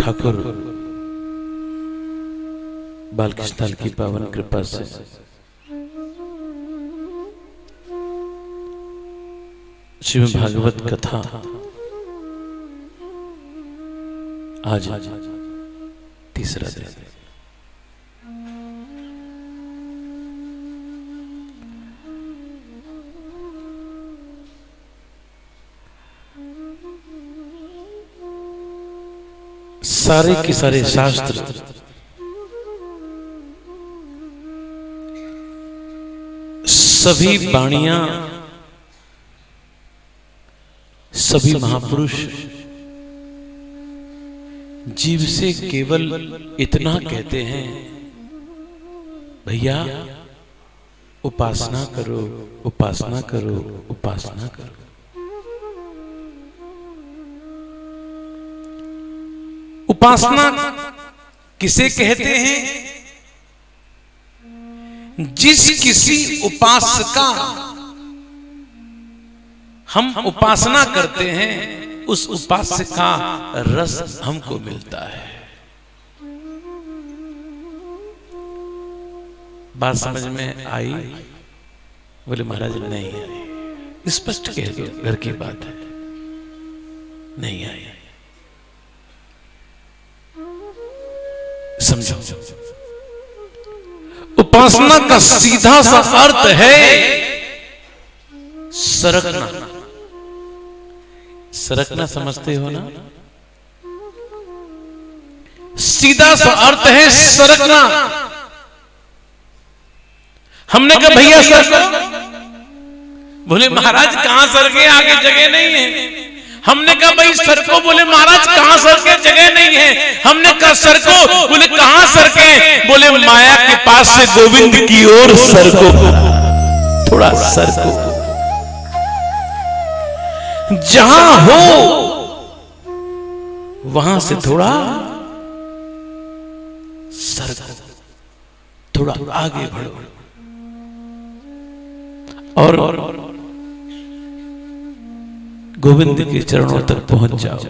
ठाकुर बालकृष्ण की पावन कृपा से श्रीमद् भागवत कथा आज तीसरा दिन। सारे के सारे शास्त्र सभी वाणियां सभी महापुरुष जीव से केवल इतना कहते हैं, भैया उपासना करो, उपासना करो, उपासना करो। उपासना किसे कहते हैं? जिस किसी उपास्य का हम उपासना करते हैं, उस उपास्य का रस हमको मिलता है। बात समझ में आई? बोले महाराज नहीं आई। स्पष्ट कह दो, घर की बात है, नहीं आई। समझो, उपासना का सीधा सा अर्थ है सरकना। सरकना समझते हो ना? सीधा सा अर्थ है सरकना। हमने कहा भैया सरको, बोले महाराज कहां सरके, आगे जगह नहीं है। हमने कहा भाई सरको, बोले महाराज कहां सरके, जगह नहीं है। हमने कहा सरको, बोले कहां सरके, बोले माया के पास से गोविंद की ओर सरको, थोड़ा सरको, जहां हो वहां से थोड़ा सरको, थोड़ा आगे बढ़ो और गोविंद के चरणों तक पहुंच जाओ।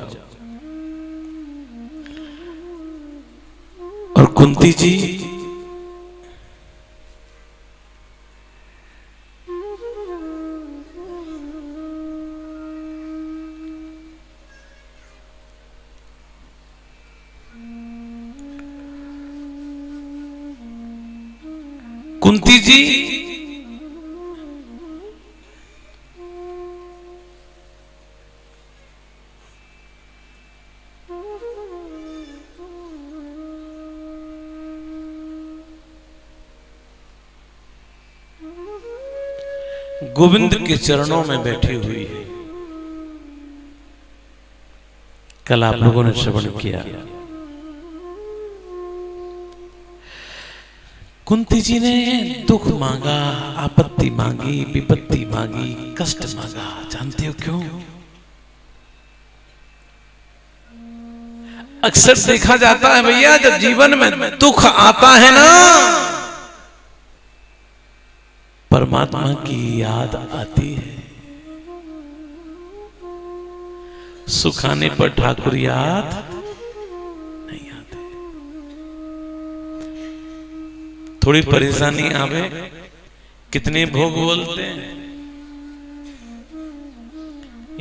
और कुंती जी गोविंद के चरणों में बैठी हुई है। कल आप लोगों ने श्रवण किया, कुंती जी ने दुख मांगा, आपत्ति मांगी, विपत्ति मांगी, कष्ट मांगा। जानते हो क्यों? अक्सर देखा जाता है भैया, जब जीवन में दुख आता है ना, परमात्मा की याद आती है। सुख आने पर ठाकुर याद नहीं आते। थोड़ी परेशानी आवे, कितने भोग बोलते हैं,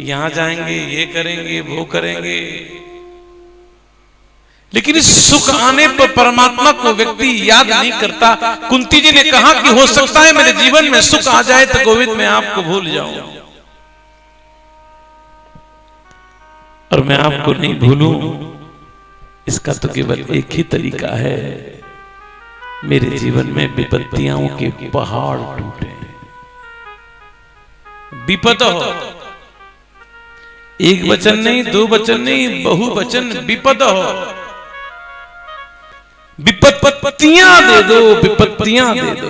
यहां जाएंगे, ये करेंगे, वो करेंगे, लेकिन इस सुख आने पर परमात्मा को व्यक्ति याद नहीं करता। कुंती जी ने कहा कि हो सकता है मेरे जीवन में सुख आ जाए तो गोविंद मैं आपको भूल जाऊं, और मैं आपको नहीं भूलूं, इसका तो केवल एक ही तरीका है, मेरे जीवन में विपत्तियों के पहाड़ टूटे। विपत हो, एक वचन नहीं, दो वचन नहीं, बहुवचन विपत हो। विपत्तियां दे दो, विपत्तियां दे दो।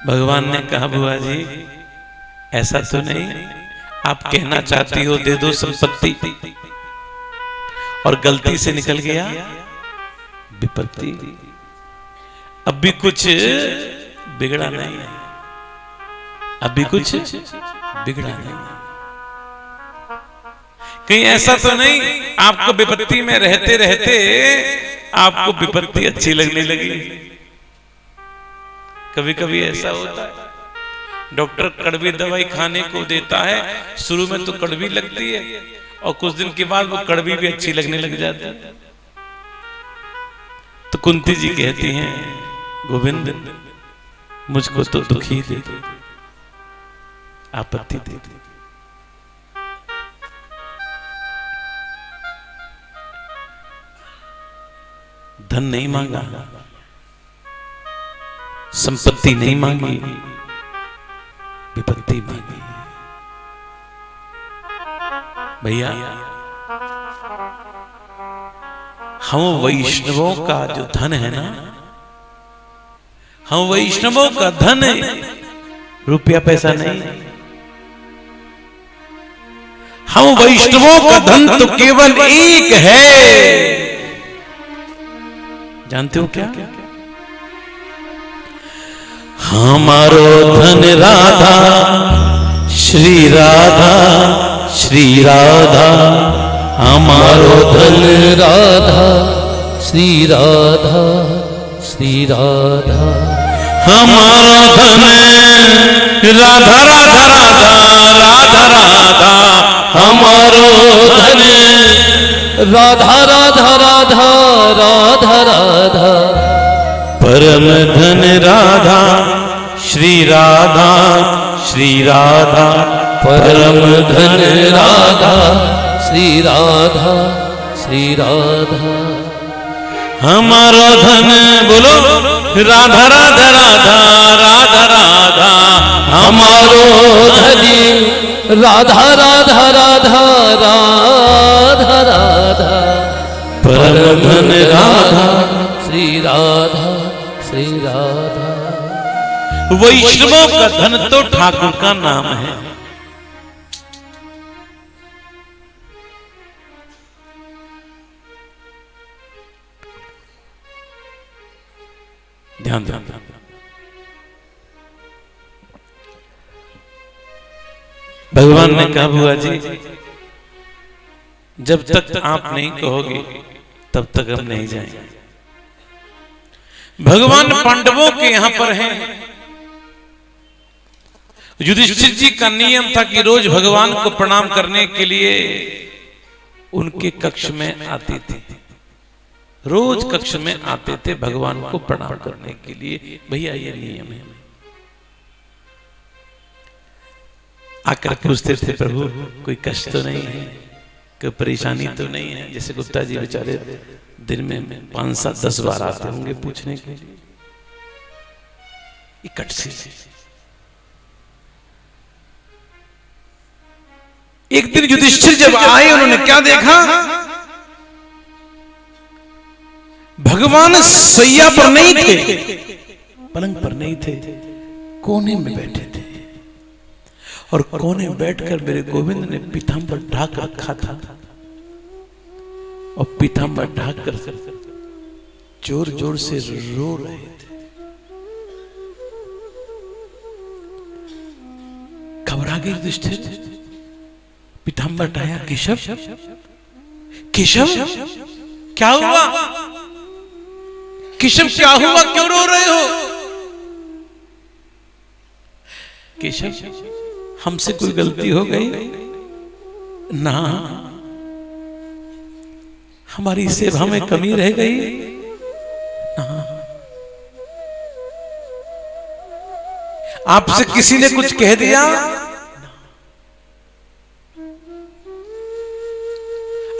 भगवान ने कहा बुआ जी ऐसा तो नहीं, आप कहना चाहती हो दे दो संपत्ति, और गलती से निकल गया विपत्ति। अब भी कुछ बिगड़ा नहीं है, अभी कुछ बिगड़ा नहीं है। कहीं ऐसा तो नहीं आपको विपत्ति में रहते रहते आपको विपत्ति अच्छी लगने लगी? कभी कभी ऐसा होता है। डॉक्टर कड़वी दवाई खाने को देता है, शुरू में तो कड़वी लगती है और कुछ दिन के बाद वो कड़वी भी अच्छी लगने लग जाती है। तो कुंती जी कहती हैं, गोविंद मुझको तो दुखी दे दो, आपत्ति दे दो। धन नहीं मांगा, संपत्ति नहीं मांगी, विपत्ति मांगी। भैया हम वैष्णवों का जो धन है ना, हम वैष्णवों का धन है, रुपया पैसा नहीं। हम वैष्णवों का धन तो केवल एक है, जानते हो क्या? हमारो धन राधा, श्री राधा, श्री राधा। हमारो धन राधा, श्री राधा, श्री राधा। हमारो धन राधा राधा राधा राधा राधा। हमारो धन राधा राधा राधा राधा राधा। परम धन राधा, श्री राधा, श्री राधा। परम धन राधा, श्री राधा, श्री राधा। हमारो धन बोलो राधा राधा राधा राधा राधा। हमारो धन राधा राधा राधा राधा राधा। परम धन राधा, श्री राधा, श्री राधा। वैष्णवों का धन तो ठाकुर का नाम है। ध्यान ध्यान ध्यान। भगवान ने कहा, बुआ जी जब तक आप नहीं कहोगे तब तक हम नहीं जाएंगे। भगवान पांडवों के यहां पर हैं। युधिष्ठिर जी का नियम था कि रोज भगवान को प्रणाम करने के लिए उनके कक्ष में आते थे, रोज कक्ष में आते थे भगवान को प्रणाम करने के लिए। भैया ये नियम है। आकर पूछते थे, प्रभु कोई कष्ट तो नहीं है, कोई परेशानी तो नहीं है? जैसे गुप्ता जी बेचारे दिन में 5-7-10 बार आते होंगे पूछने के लिए। इकट्ठ से एक दिन युधिष्ठिर जब आए, उन्होंने क्या देखा? भगवान सैया पर नहीं थे, पलंग पर नहीं थे, कोने में बैठे थे। और कोने में बैठकर मेरे गोविंद ने पीतांबर ढाक रखा था और पीतांबर ढाक कर जोर जोर से रो रहे थे। घबरा गए युधिष्ठिर। पीतांबर हटाया, केशव केशव क्या हुआ? केशव क्या हुआ, क्यों रो रहे हो? केशव हमसे कोई गलती हो गई ना, हमारी सेवा में कमी रह गई ना, आपसे किसी ने कुछ कह दिया?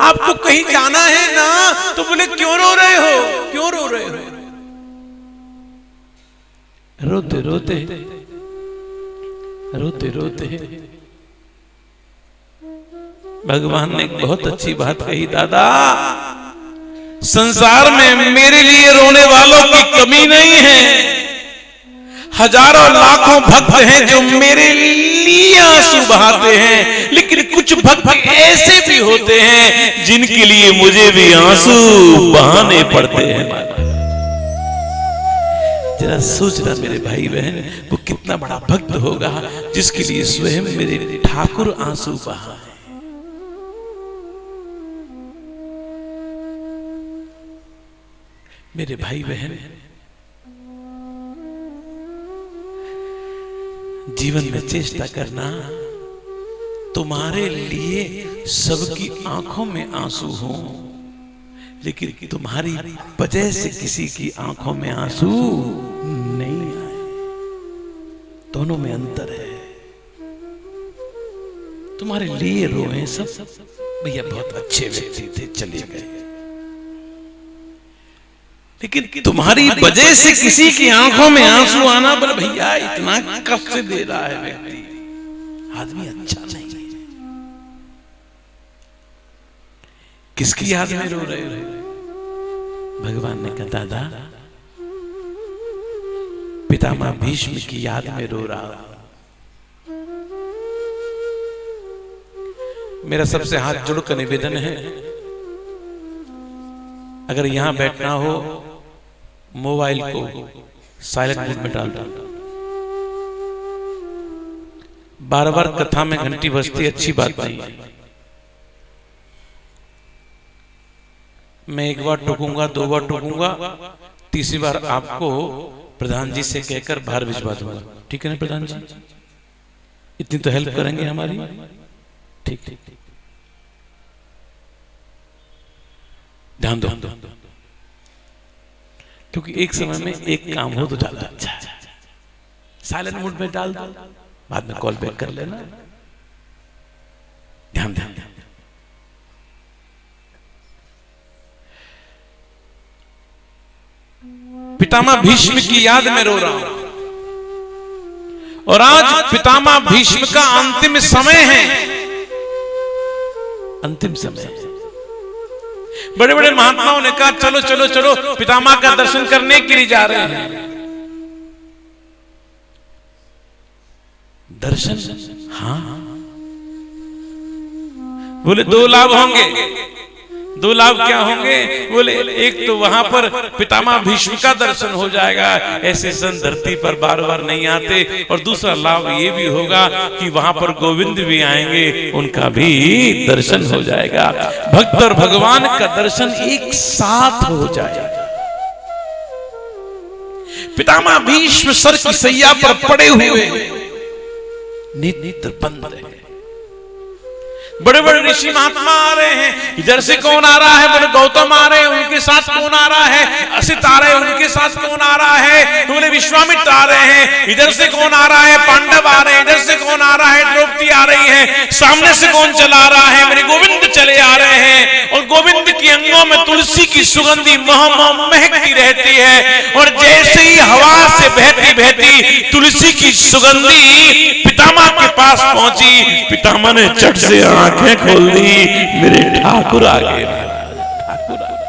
आपको कहीं जाना है ना, तो बोले क्यों रो रहे हो, क्यों रो रहे हो? रोते रोते रोते रोते भगवान ने एक बहुत अच्छी बात कही, दादा संसार में मेरे लिए रोने वालों की कमी नहीं है। हजारों लाखों भक्त हैं जो मेरे लिए आंसू बहाते हैं, लेकिन कुछ भक्त ऐसे भी होते हैं जिनके लिए मुझे भी आंसू बहाने पड़ते हैं। जरा सोचना मेरे भाई बहन, वो कितना बड़ा भक्त होगा जिसके लिए स्वयं मेरे ठाकुर आंसू बहा है। मेरे भाई बहन, जीवन में चेष्टा करना तुम्हारे लिए सबकी आंखों में आंसू हो, लेकिन तुम्हारी वजह से किसी की आंखों में आंसू नहीं आए। दोनों में अंतर है। तुम्हारे लिए रोए सब, भैया बहुत अच्छे व्यक्ति थे, चले गए, लेकिन तुम्हारी वजह से किसी की आंखों में आंसू आना, बोले भैया इतना कष्ट से दे रहा है व्यक्ति, आदमी अच्छा नहीं है। किसकी याद में रो रहे हो? भगवान ने कहा दादा, पितामह भीष्म की याद में रो रहा। मेरा सबसे हाथ जोड़कर निवेदन है, अगर यहां बैठना हो, मोबाइल को साइलेंट मोड में डाल दो। बार बार कथा में घंटी बजती अच्छी बात नहीं है। मैं एक बार टोकूंगा, 2 बार टोकूंगा, तीसरी बार आपको प्रधान जी से कहकर बाहर भिजवा दूंगा। ठीक है ना प्रधान जी? इतनी तो हेल्प करेंगे हमारी। ठीक ठीक, ध्यान दो, क्योंकि एक समय में एक काम हो तो ज्यादा अच्छा है। साइलेंट मोड में डाल दो, बाद में कॉल बैक कर लेना। ध्यान ध्यान ध्यान। पितामह भीष्म की याद में रो रहा हूं, और आज पितामह भीष्म का अंतिम समय है। अंतिम समय। बड़े बड़े महात्माओं ने कहा चलो चलो चलो पितामह का दर्शन करने के लिए जा रहे हैं। दर्शन, हाँ, बोले 2 लाभ होंगे। 2 लाभ क्या होंगे? बोले एक तो वहां पर पितामह भीष्म का दर्शन हो जाएगा, ऐसे सन धरती पर बार बार नहीं आते, और दूसरा लाभ ये भी होगा कि वहां पर गोविंद भी आएंगे, उनका भी दर्शन हो जाएगा। भक्त और भगवान का दर्शन एक साथ हो जाएगा। पितामह भीष्म सर की सैया पर पड़े हुए, नेत्र बंद है। बड़े बड़े ऋषि महात्मा आ रहे हैं। इधर से कौन आ रहा है? बोले गौतम आ रहे हैं, उनके साथ कौन आ रहा है? असित आ रहे हैं, उनके साथ कौन आ रहा है? बोले विश्वामित्र आ रहे हैं। इधर से कौन आ रहा है? पांडव आ रहे हैं। इधर से कौन आ रहा है? द्रौपदी आ रही है। सामने से कौन चला रहा है? मेरे गोविंद चले आ रहे हैं, और गोविंद की अंगों में तुलसी की सुगंधी महकती रहती है, और जैसे ही हवा से बहती बहती तुलसी की सुगंधी पितामह के पास पहुंची, पितामह ने चट से आंखें खोल दी, मेरे ठाकुर आ गए। ठाकुर आ गए।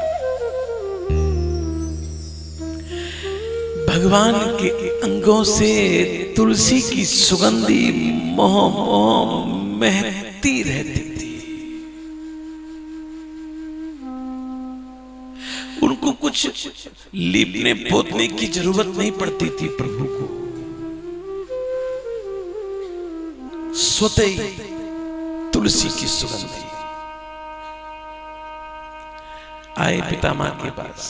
भगवान के अंगों से तुलसी की सुगंधी महकती रहती थी। उनको कुछ लीपने पोतने की जरूरत नहीं पड़ती थी प्रभु को, स्वतः तुलसी की सुगंधी। आए पितामह के पास,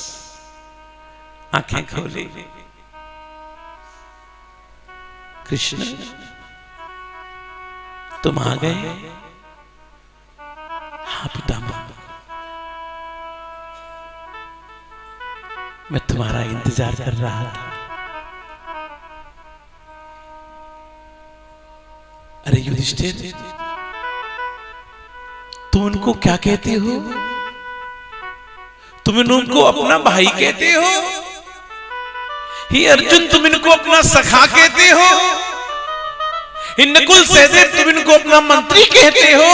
आंखें खोले, कृष्ण तुम आ गए? हाँ पितामह, मैं तुम्हारा इंतजार कर रहा था। अरे युधिष्ठिर, तुम उनको क्या कहते हो? तुम उनको अपना भाई कहते हो? हे अर्जुन, तुम इनको अपना सखा कहते हो? हे नकुल सहदेव, तुम इनको अपना मंत्री कहते हो?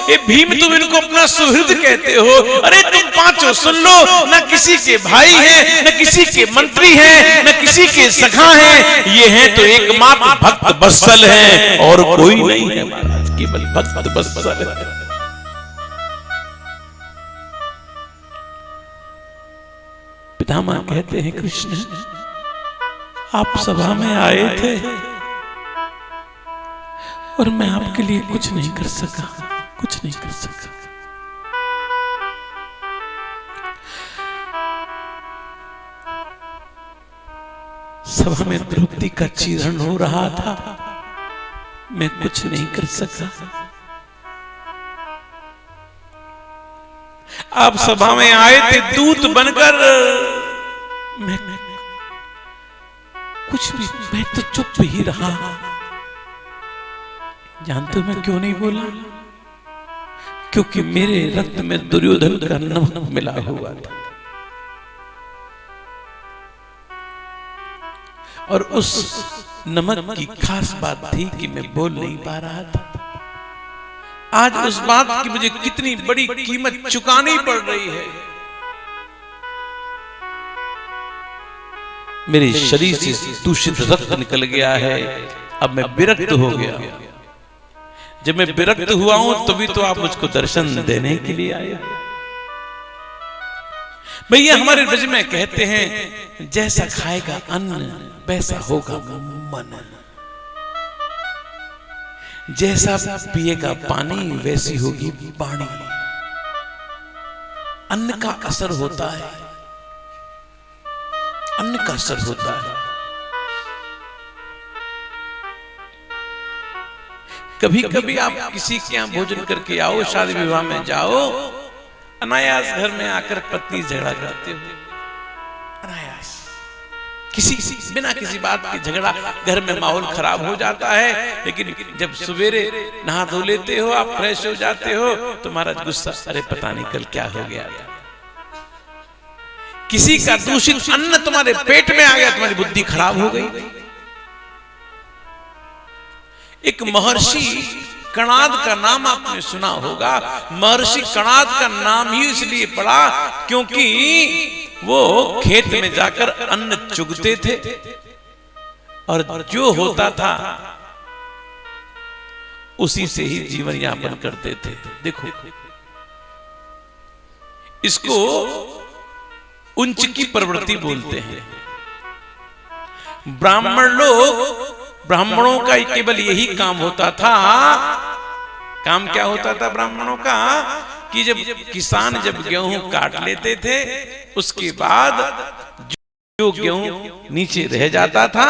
हे भीम, तुम इनको अपना सुहृद कहते हो? अरे तुम पांचों सुन लो, न किसी के भाई हैं, न किसी के मंत्री हैं, न किसी के सखा हैं, ये हैं तो एकमात्र भक्त वत्सल हैं, और कोई नहीं है महाराज, केवल भक्त वत्सल है। पितामह कहते हैं कृष्ण, आप सभा में आए थे और मैं आपके लिए कुछ नहीं कर सका, कुछ नहीं कर सका। सभा में द्रौपदी का चीरण हो रहा था, मैं कुछ नहीं कर सका। आप सभा में आए थे दूत बनकर, मैं कुछ भी, मैं तो चुप ही रहा। जानते हो मैं क्यों नहीं बोला? क्योंकि मेरे रक्त में दुर्योधन का नमक मिला हुआ था, और उस नमक की खास बात थी कि मैं बोल नहीं पा रहा था। आज उस बात की मुझे कितनी बड़ी कीमत चुकानी पड़ रही है। मेरे शरीर से दूषित रक्त निकल गया है, अब मैं विरक्त हो गया। जब मैं विरक्त हुआ हूं तभी तो आप मुझको दर्शन देने के लिए आए। भैया हमारे ब्रज में कहते हैं, जैसा खाएगा अन्न वैसा होगा मन, जैसा पिएगा पानी वैसी होगी वाणी। अन्न का असर होता है, अन्न का असर होता है। कभी कभी आप किसी के यहाँ भोजन करके आओ, शादी विवाह में जाओ, अनायास घर में आकर पत्नी झगड़ा करते हो, अनायास किसी बिना किसी बात के झगड़ा, घर में माहौल खराब हो जाता है। लेकिन जब सवेरे नहा धो लेते हो, आप फ्रेश हो जाते हो, तो महाराज गुस्सा, अरे पता नहीं कल क्या हो गया था। किसी का दूषित अन्न तुम्हारे पेट में आ गया, तुम्हारी बुद्धि खराब हो गई। एक महर्षि कणाद का नाम आपने सुना होगा। महर्षि कणाद का नाम ही इसलिए पड़ा क्योंकि वो खेत में जाकर अन्न चुगते थे और जो होता था उसी से ही जीवन यापन करते थे। देखो इसको उंच की प्रवृत्ति बोलते हैं। ब्राह्मण लोग, ब्राह्मणों का केवल यही काम होता था। काम क्या होता था ब्राह्मणों का? कि जब किसान जब गेहूं काट लेते थे, उसके बाद जो गेहूं नीचे रह जाता था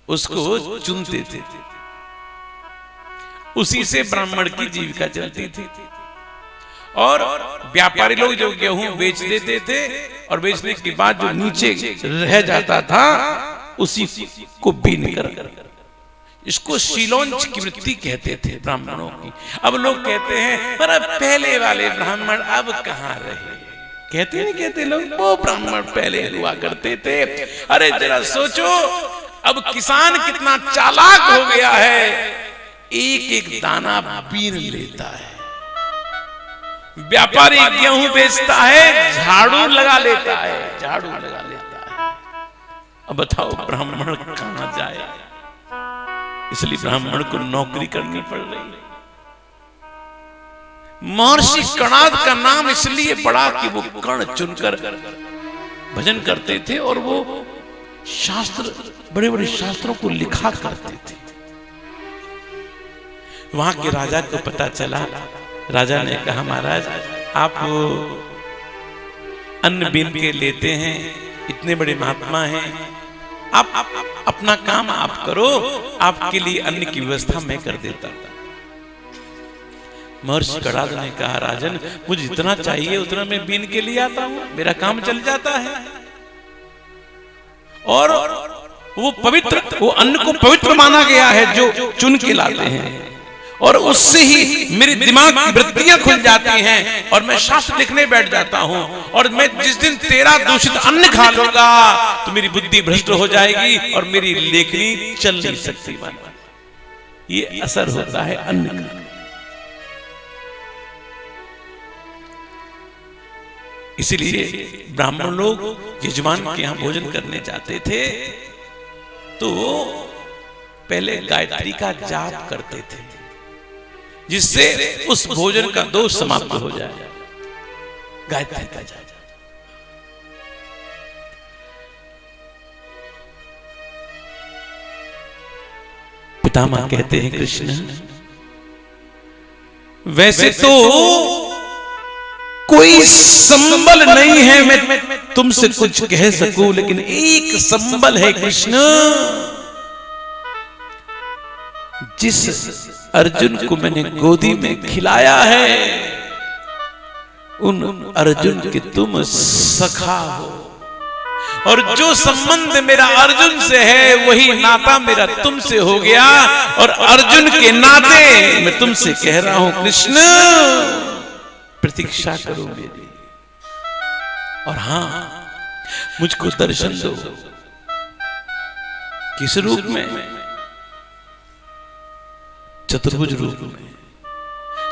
उसको चुनते थे। उसी से ब्राह्मण की जीविका चलती थी। और व्यापारी लोग जो गेहूं बेच देते थे और बेचने के बाद जो नीचे रह जाता था उसी को बीन कर, इसको शीलोंच की वृत्ति कहते थे ब्राह्मणों की। अब लोग कहते हैं पर अब पहले वाले ब्राह्मण अब कहां रहे। कहते नहीं कहते लोग, वो ब्राह्मण पहले हुआ करते थे। अरे जरा सोचो, अब किसान कितना चालाक हो गया है, एक एक दाना बीन लेता है। व्यापारी गेहूं बेचता है, झाड़ू लगा लेता है, झाड़ू लगा लेता है। अब बताओ ब्राह्मण कहां जाए? इसलिए ब्राह्मण को नौकरी करनी पड़ रही है। महर्षि कणाद का नाम इसलिए पड़ा कि वो कर्ण चुनकर भजन करते थे और वो शास्त्र, बड़े बड़े शास्त्रों को लिखा करते थे। वहां के राजा को पता चला। राजा ने कहा, महाराज आप अन्न बीन के लेते हैं, इतने बड़े महात्मा हैं, आप अपना काम आप करो, आपके लिए अन्न की व्यवस्था मैं कर देता। महर्षि कणाद ने कहा, राजन मुझे जितना चाहिए उतना मैं बीन के लिए आता हूं, मेरा काम चल जाता है। और वो पवित्र, वो अन्न को पवित्र माना गया है जो चुन के लाते हैं, और उससे ही मेरे दिमाग की वृत्तियां खुल जाती हैं और मैं शास्त्र लिखने बैठ जाता हूं। और मैं जिस दिन तेरा दूषित अन्न खा लूंगा तो मेरी बुद्धि भ्रष्ट हो जाएगी और मेरी लेखनी चल नहीं सकती। ये असर होता है अन्न का। इसीलिए ब्राह्मण लोग यजमान के यहां भोजन करने जाते थे तो पहले गायत्री का जाप करते थे, जिससे उस भोजन का दोष समाप्त हो जाए। गायत्री का जाप। पितामह कहते हैं, कृष्ण वैसे तो कोई संबल नहीं है मैं तुमसे कुछ कह सकूं, लेकिन एक संबल है कृष्ण। जिस अर्जुन को मैंने गोदी में खिलाया है, उन अर्जुन के तुम सखा हो, और जो संबंध मेरा अर्जुन से है वही नाता मेरा तुमसे हो गया, और अर्जुन के नाते मैं तुमसे कह रहा हूं कृष्ण प्रतीक्षा करो मेरी, और हां मुझको दर्शन दो। किस रूप में? चतुर्भुज रूप में।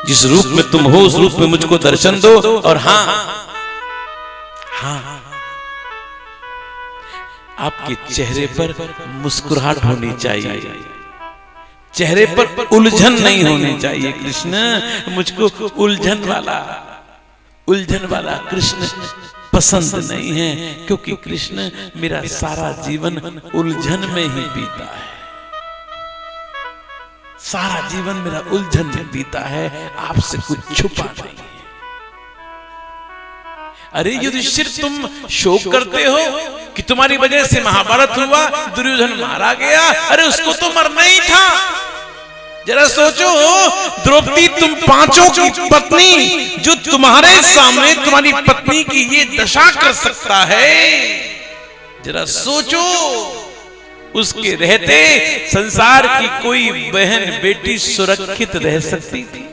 जिस रूप में तुम हो उस रूप में मुझको दर्शन दो, और हां आपके चेहरे पर मुस्कुराहट होनी चाहिए, चेहरे पर उलझन नहीं होनी चाहिए कृष्ण। मुझको उलझन वाला कृष्ण पसंद नहीं है, क्योंकि कृष्ण मेरा सारा जीवन उलझन में ही बीता है, सारा जीवन मेरा उलझन में बीता है, आपसे कुछ छुपा नहीं है। अरे युधिष्ठिर तुम शोक करते हो कि तुम्हारी वजह से महाभारत हुआ, दुर्योधन मारा गया। अरे उसको तो मरना ही था। जरा सोचो, द्रौपदी तुम पांचों की पत्नी, जो तुम्हारे सामने तुम्हारी पत्नी की ये दशा कर सकता है, जरा सोचो उसके रहते संसार की कोई बहन बेटी सुरक्षित रह सकती थी?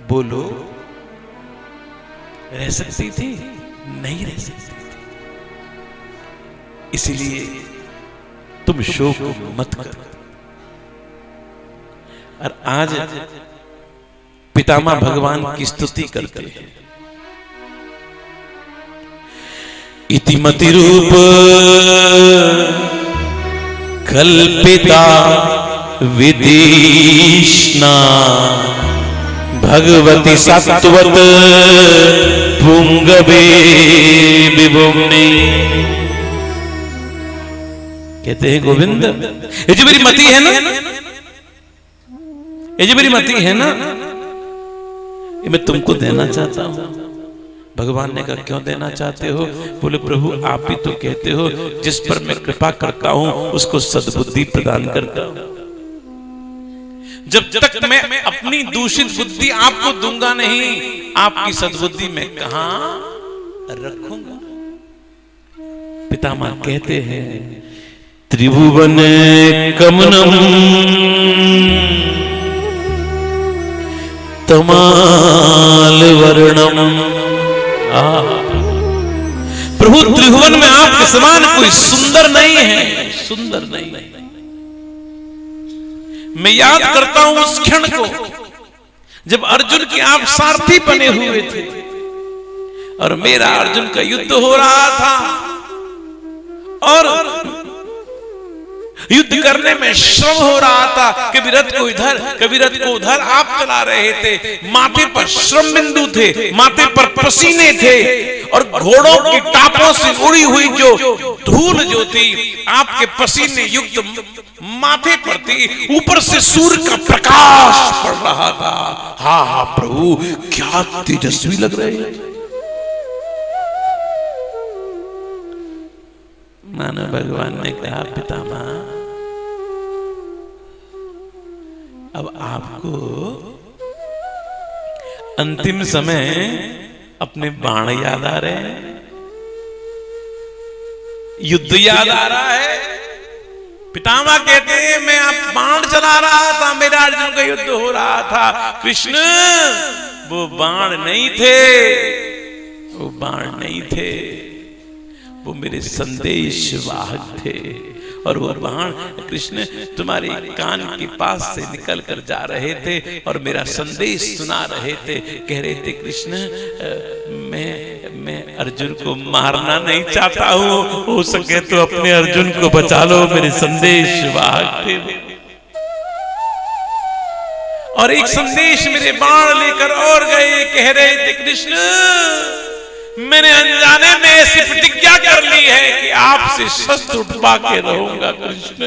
बोलो, रह सकती थी? नहीं रह सकती थी। इसलिए तुम शोक मत करो। और आज पितामह भगवान की स्तुति करते हैं। इतिमति रूप कल्पिता विधिष्णा भगवती सत्वत पुंगवे विभुम्नि। कहते हैं गोविंद, ये जो मेरी मति है ना, ये जो मेरी मति है ना, ये मैं तुमको देना चाहता हूं। भगवान ने कहा क्यों देना चाहते हो? बोले प्रभु आप ही तो कहते हो जिस पर मैं कृपा करता हूं उसको सद्बुद्धि प्रदान करता हूं। जब तक मैं अपनी दूषित बुद्धि आपको दूंगा नहीं, आपकी सद्बुद्धि में कहां रखूंगा? पितामह कहते हैं त्रिभुवन कमनम तमाल वर्णम। प्रभु त्रिभुवन में आपके समान कोई सुंदर नहीं है, सुंदर नहीं। मैं याद करता हूं उस क्षण को जब अर्जुन के आप सारथी बने हुए थे और मेरा अर्जुन का युद्ध हो रहा था, और युद्ध करने में श्रम हो रहा था। कभी रथ को इधर कभी रथ को उधर आप चला रहे थे। माथे पर श्रम बिंदु थे, माथे पर पसीने थे, और घोड़ों की टापों से उड़ी हुई जो धूल जो थी आपके पसीने युक्त माथे पर थी। ऊपर से सूर्य का प्रकाश पड़ रहा था। हाँ हाँ प्रभु क्या तेजस्वी लग रहे हैं। मानो भगवान ने कहा पितामह अब आपको अंतिम समय अपने बाण याद आ रहे हैं, युद्ध याद आ रहा है। पितामह कहते हैं मैं आप बाण चला रहा था, मेरा अर्जुन का युद्ध हो रहा था। कृष्ण वो बाण नहीं थे, वो बाण नहीं थे, वो मेरे संदेश वाहक थे। और वो बाण कृष्ण तुम्हारे कान के पास से निकल कर जा रहे थे और मेरा संदेश सुना रहे थे। कह रहे थे कृष्ण मैं अर्जुन को मारना नहीं चाहता हूं, हो सके तो अपने अर्जुन को बचा लो, मेरे संदेश वाहक थे। और एक संदेश मेरे बाण लेकर और गए। कह रहे थे कृष्ण मैंने अनजाने में ऐसी प्रतिज्ञा कर ली है कि आपसे शस्त्र उठवा के रहूंगा। कृष्ण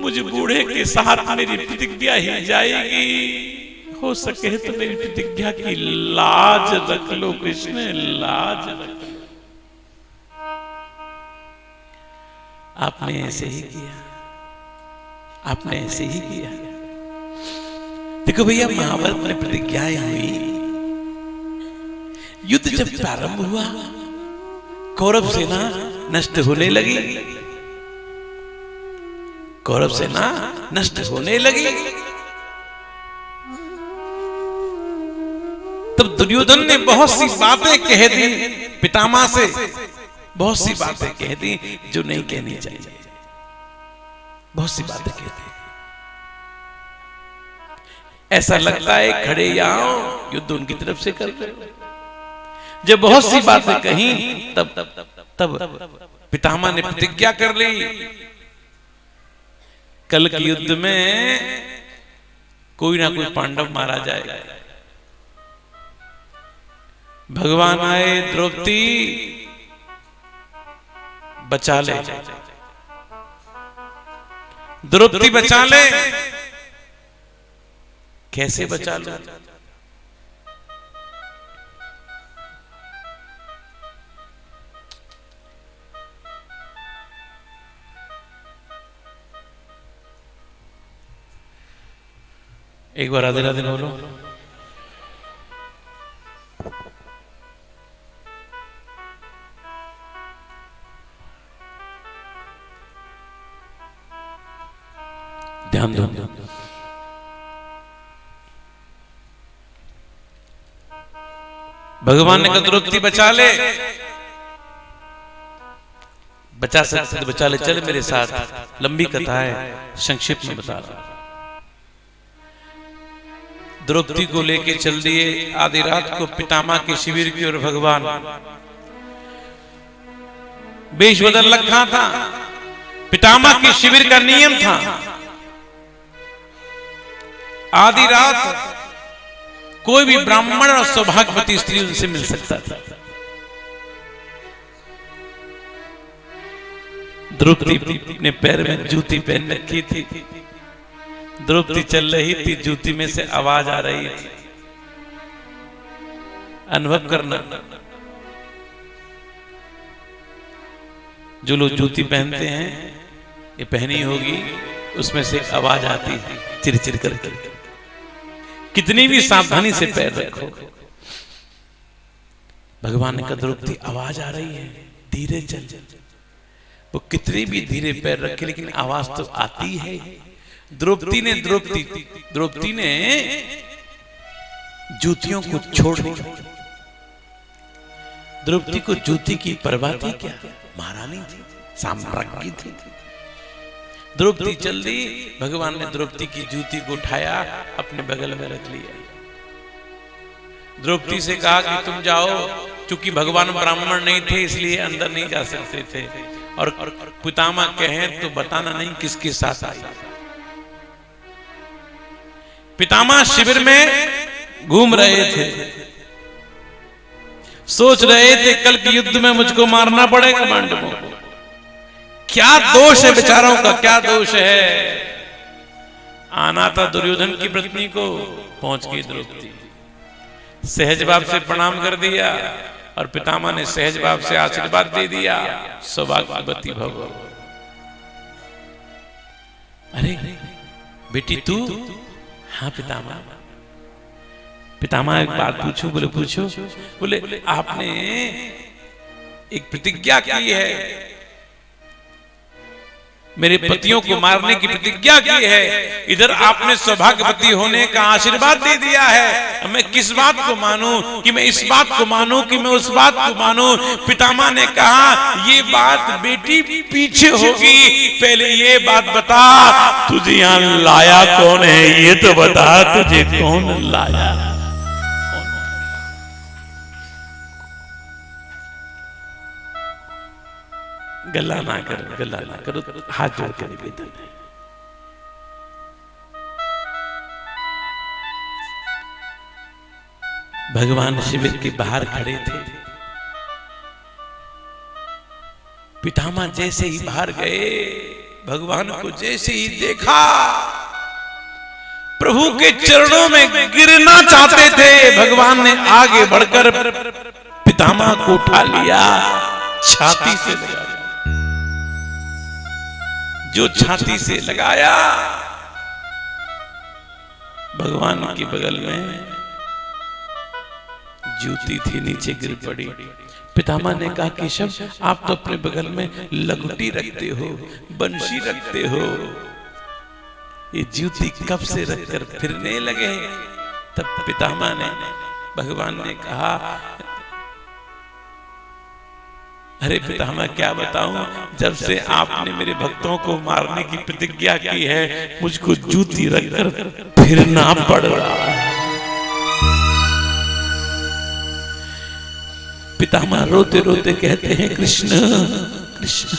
मुझे बूढ़े के साथ मेरी प्रतिज्ञा ही जाएगी, हो सके तो मेरी प्रतिज्ञा की लाज रख लो कृष्ण, लाज रख लो। आपने ऐसे ही किया, आपने ऐसे ही किया। देखो भैया, महाभारत में प्रतिज्ञाएं हुई, युद्ध जब प्रारंभ हुआ, कौरव सेना नष्ट होने लगी, कौरव सेना नष्ट होने लगी। तब दुर्योधन ने बहुत सी बातें कह दी पितामह से, बहुत सी बातें कह दी जो नहीं कहनी चाहिए, बहुत सी बातें कह दी। ऐसा लगता है खड़े आओ, युद्ध उनकी तरफ से कर रहे। जब बहुत सी बातें कही तब पितामह ने प्रतिज्ञा कर ली, कल के युद्ध में कोई ना कोई पांडव मारा जाएगा। भगवान आए, द्रौपदी बचा ले, द्रौपदी बचा ले। कैसे बचा लो? एक बार राधे राधे बोलो। ध्यान दो। भगवान ने कहा द्रौपदी बचा ले, बचा सकते तो बचा ले, चल मेरे साथ। लंबी कथा है, संक्षिप्त में बता रहा। द्रौपदी को लेके चल दिए आधी रात को पितामह के शिविर की ओर। भगवान वेश बदल रखा था, पितामह के शिविर का नियम था आधी रात कोई भी ब्राह्मण और सौभाग्यवती स्त्री उनसे मिल सकता था। द्रौपदी ने पैर में जूती पहन रखी थी, द्रौपदी चल रही थी, जूती में से आवाज आ रही थी। अनुभव करना, जो लोग जूती पहनते हैं, ये पहनी होगी, उसमें से आवाज आती है चिरचिर करके। कितनी भी सावधानी से पैर रखो। भगवान ने कहा द्रौपदी आवाज आ रही है, धीरे चल। वो कितनी भी धीरे पैर रखे, लेकिन आवाज तो आती है। द्रौपदी ने जूतियों को छोड़ दिया। द्रौपदी को जूती की परवाह थी क्या? महारानी थी, साम्राज्ञी थी। द्रौपदी चल दी। भगवान ने द्रौपदी की जूती को उठाया, अपने बगल में रख लिया। द्रौपदी से कहा कि तुम जाओ, क्योंकि भगवान ब्राह्मण नहीं थे इसलिए अंदर नहीं जा सकते थे, और पितामह कहें तो बताना नहीं किसके साथ आई। पितामह शिविर में घूम रहे थे, सोच रहे थे कल के युद्ध में मुझको मारना पड़ेगा पांडवों को। क्या दोष है बेचारों का, क्या दोष है? आना था दुर्योधन की पत्नी को। पहुंच गई द्रौपदी, सहज भाव से प्रणाम कर दिया, और पितामह ने सहज भाव से आशीर्वाद दे दिया, सौभाग्यवती भव। अरे बेटी तू? हाँ पितामह। पितामह एक बात पूछो? बोले पूछो। बोले आपने एक प्रतिज्ञा की है, मेरे पतियों को मारने की प्रतिज्ञा की है, इधर आपने सौभाग्यवती होने का आशीर्वाद दे दिया है। मैं किस बात को मानूं? कि मैं इस बात को मानूं कि मैं उस बात को मानूं? पितामह ने कहा ये बात बेटी पीछे होगी, पहले ये बात बता तुझे यहां लाया कौन है? ये तो बता तुझे कौन लाया? गला ना करो, गला ना करो, हाथ जोड़ कर निवेदन है। भगवान शिविर के बाहर खड़े थे। पितामह जैसे ही बाहर गए, भगवान को जैसे ही देखा, प्रभु के चरणों में गिरना चाहते थे, भगवान ने आगे बढ़कर पितामह को उठा लिया, छाती से लगाया। जो छाती से लगाया, भगवान के बगल में जूती थी, नीचे गिर पड़ी। पितामह ने कहा, केशव आप तो अपने बगल में लंगोटी रखते हो, बंशी रखते हो, ये जूती कब से रखकर फिरने लगे? तब पितामह ने, भगवान ने कहा, अरे पितामह क्या बताऊं, जब से आपने मेरे भक्तों को मारने की प्रतिज्ञा की है, मुझको जूती रखकर फिरना पड़ रहा है। पितामह रोते रोते कहते हैं, कृष्ण कृष्ण।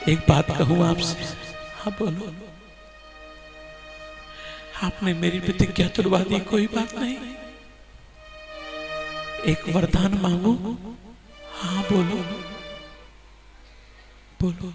एक बात कहूं आपसे? हाँ बोलो। आपने मेरी प्रतिज्ञा तोड़वा दी, कोई बात नहीं, एक वरदान मांगू? हाँ बोलो बोलो।